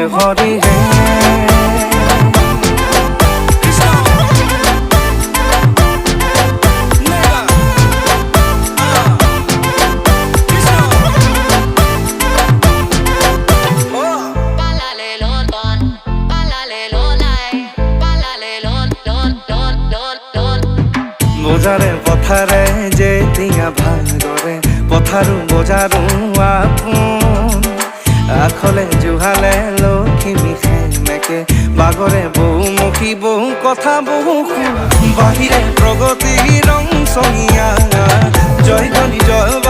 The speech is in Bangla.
হরি হে বোজারে পথারে যে টিঙা ভাগরে পথারু বোজারু আপন আখলে জুহালে লক্ষ্মী খেমেকে বাগরে বহুমুখী বহু কথা বহু বাহিরে প্রগতি রং সঙ্গিয়া জয় ধনী জয়